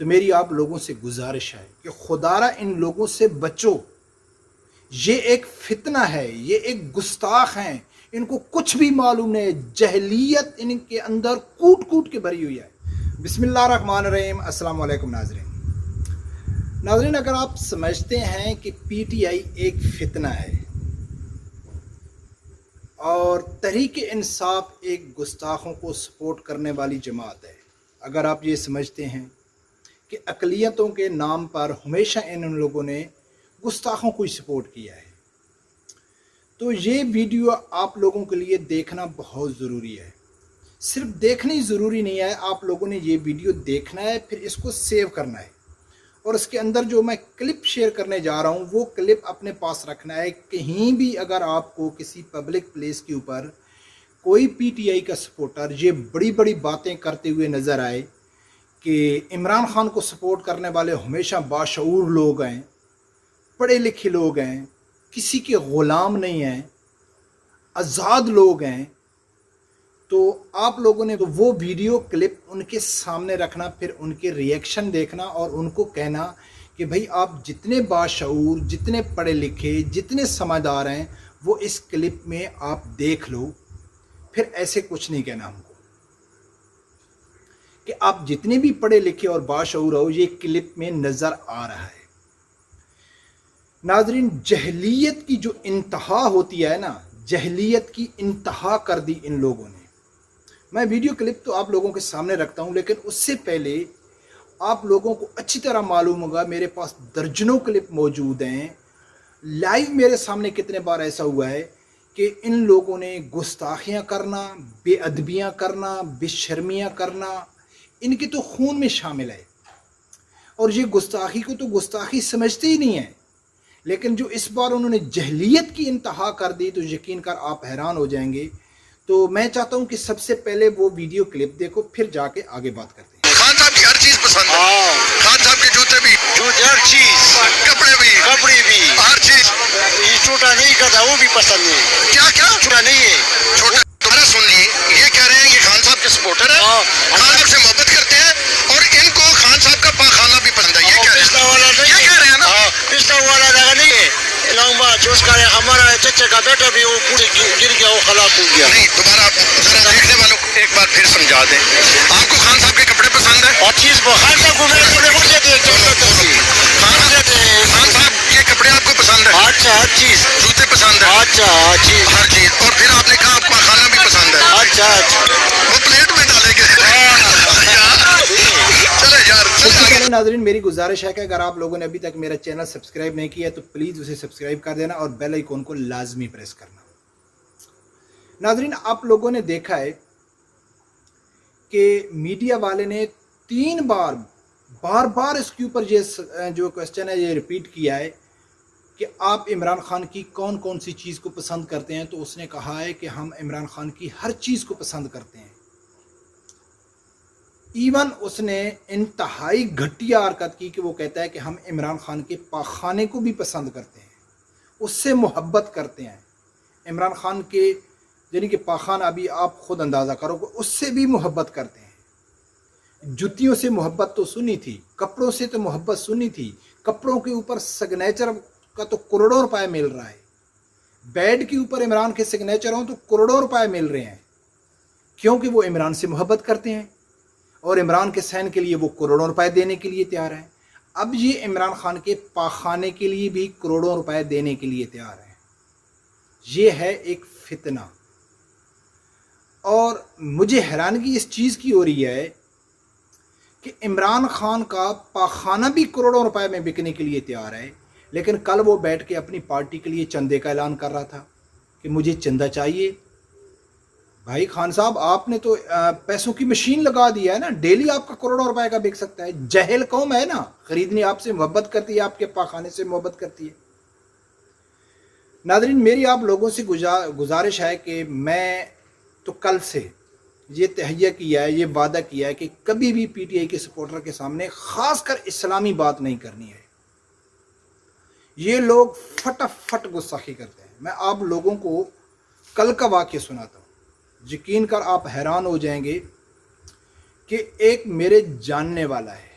تو میری آپ لوگوں سے گزارش ہے کہ خدارہ ان لوگوں سے بچو. یہ ایک فتنہ ہے، یہ ایک گستاخ ہیں، ان کو کچھ بھی معلوم نہیں ہے، جہلیت ان کے اندر کوٹ کوٹ کے بھری ہوئی ہے. بسم اللہ الرحمن الرحیم. السلام علیکم ناظرین، اگر آپ سمجھتے ہیں کہ پی ٹی آئی ایک فتنہ ہے اور تحریک انصاف ایک گستاخوں کو سپورٹ کرنے والی جماعت ہے، اگر آپ یہ سمجھتے ہیں کہ اقلیتوں کے نام پر ہمیشہ ان لوگوں نے گستاخوں کو ہی سپورٹ کیا ہے، تو یہ ویڈیو آپ لوگوں کے لیے دیکھنا بہت ضروری ہے. صرف دیکھنی ضروری نہیں ہے، آپ لوگوں نے یہ ویڈیو دیکھنا ہے، پھر اس کو سیو کرنا ہے، اور اس کے اندر جو میں کلپ شیئر کرنے جا رہا ہوں وہ کلپ اپنے پاس رکھنا ہے. کہیں بھی اگر آپ کو کسی پبلک پلیس کے اوپر کوئی پی ٹی آئی کا سپورٹر یہ بڑی بڑی باتیں کرتے ہوئے نظر آئے کہ عمران خان کو سپورٹ کرنے والے ہمیشہ باشعور لوگ ہیں، پڑھے لکھے لوگ ہیں، کسی کے غلام نہیں ہیں، آزاد لوگ ہیں، تو آپ لوگوں نے وہ ویڈیو کلپ ان کے سامنے رکھنا، پھر ان کے ریئیکشن دیکھنا اور ان کو کہنا کہ بھائی آپ جتنے باشعور، جتنے پڑھے لکھے، جتنے سمجھدار ہیں وہ اس کلپ میں آپ دیکھ لو. پھر ایسے کچھ نہیں کہنا ہم کو کہ آپ جتنے بھی پڑھے لکھے اور باشعور ہو، یہ کلپ میں نظر آ رہا ہے. ناظرین، جہلیت کی جو انتہا ہوتی ہے نا، جہلیت کی انتہا کر دی ان لوگوں نے. میں ویڈیو کلپ تو آپ لوگوں کے سامنے رکھتا ہوں، لیکن اس سے پہلے آپ لوگوں کو اچھی طرح معلوم ہوگا میرے پاس درجنوں کلپ موجود ہیں. لائیو میرے سامنے کتنے بار ایسا ہوا ہے کہ ان لوگوں نے گستاخیاں کرنا، بے ادبیاں کرنا، بے شرمیاں کرنا ان کے تو خون میں شامل ہے، اور یہ گستاخی کو تو گستاخی سمجھتے ہی نہیں ہیں. لیکن جو اس بار انہوں نے جہلیت کی انتہا کر دی تو یقین کر آپ حیران ہو جائیں گے. تو میں چاہتا ہوں کہ سب سے پہلے وہ ویڈیو کلپ دیکھو، پھر جا کے آگے بات کرتے ہیں. خان صاحب کی ہر چیز پسند ہے. خان صاحب کے جوتے بھی، ہر چیز، کپڑے بھی، ہر چیز. یہ چھوٹا نہیں کرتا، وہ بھی پسند نہیں. کیا چھوٹا نہیں ہے. چھوٹا دوبارہ سن لیے، یہ کہہ رہے ہیں یہ خان صاحب کے سپورٹر ہیں، خان صاحب سے محبت کرتے ہیں، اور ان کو خان صاحب کا پاخانہ بھی پسند ہے. یہ کہہ رہے پچھلا والا ہیں، نہیں یہ کہہ رہے ہیں نا. پچھلا والا جگہ نہیں ہے. لمبا جو اس کا ہمارا چچا کا بیٹا بھی وہ پورے گر گیا، وہ ہلاک ہو گیا. نہیں، دوبارہ آپ ذرا دیکھنے والوں کو ایک بار پھر سمجھا دیں. آپ کو خان صاحب کے کپڑے پسند ہیں؟ اور چیز خان صاحب کو میرے کو دیتے ہیں. خان صاحب کے کپڑے آپ کو پسند ہیں؟ اچھا، ہر چیز. جوتے پسند ہیں؟ اچھا، ہر چیز. ہر چیز. اور پھر آپ نے کہا آپ کا کھانا بھی پسند ہے. اچھا. وہ پلیٹ میں ڈالیں گے. چلے یار، سب سے پہلے ناظرین میری گزارش ہے کہ اگر آپ لوگوں نے ابھی تک میرا چینل سبسکرائب نہیں کیا تو پلیز اسے سبسکرائب کر دینا اور بیل آئیکن کو لازمی پریس کرنا. ناظرین، آپ لوگوں نے دیکھا ہے کہ میڈیا والے نے 3 بار اس کے اوپر یہ جو کوسچن ہے یہ ریپیٹ کیا ہے کہ آپ عمران خان کی کون کون سی چیز کو پسند کرتے ہیں. تو اس نے کہا ہے کہ ہم عمران خان کی ہر چیز کو پسند کرتے ہیں. ایون اس نے انتہائی گھٹیا حرکت کی کہ وہ کہتا ہے کہ ہم عمران خان کے پاخانے کو بھی پسند کرتے ہیں، اس سے محبت کرتے ہیں. عمران خان کے یعنی کہ پاخانہ ابھی آپ خود اندازہ کرو کہ اس سے بھی محبت کرتے ہیں. جتیوں سے محبت تو سنی تھی، کپڑوں سے تو محبت سنی تھی. کپڑوں کے اوپر سگنیچر کا تو کروڑوں روپے مل رہا ہے. بیڈ کے اوپر عمران کے سگنیچر ہوں تو کروڑوں روپے مل رہے ہیں، کیونکہ وہ عمران سے محبت کرتے ہیں اور عمران کے سین کے لیے وہ کروڑوں روپے دینے کے لیے تیار ہیں. اب یہ عمران خان کے پاخانے کے لیے بھی کروڑوں روپے دینے کے لیے تیار ہیں. یہ ہے ایک فتنہ. اور مجھے حیرانگی اس چیز کی ہو رہی ہے کہ عمران خان کا پاخانہ بھی کروڑوں روپے میں بکنے کے لیے تیار ہے، لیکن کل وہ بیٹھ کے اپنی پارٹی کے لیے چندے کا اعلان کر رہا تھا کہ مجھے چندہ چاہیے. بھائی خان صاحب، آپ نے تو پیسوں کی مشین لگا دیا ہے نا، ڈیلی آپ کا کروڑوں روپے کا بک سکتا ہے. جہل قوم ہے نا، خریدنی آپ سے محبت کرتی ہے، آپ کے پاخانے سے محبت کرتی ہے. ناظرین، میری آپ لوگوں سے گزارش ہے کہ میں تو کل سے یہ تہیہ کیا ہے، یہ وعدہ کیا ہے کہ کبھی بھی پی ٹی آئی کے سپورٹر کے سامنے خاص کر اسلامی بات نہیں کرنی ہے. یہ لوگ فٹ گستاخی کرتے ہیں. میں آپ لوگوں کو کل کا واقعہ سناتا ہوں، یقین کر آپ حیران ہو جائیں گے کہ ایک میرے جاننے والا ہے،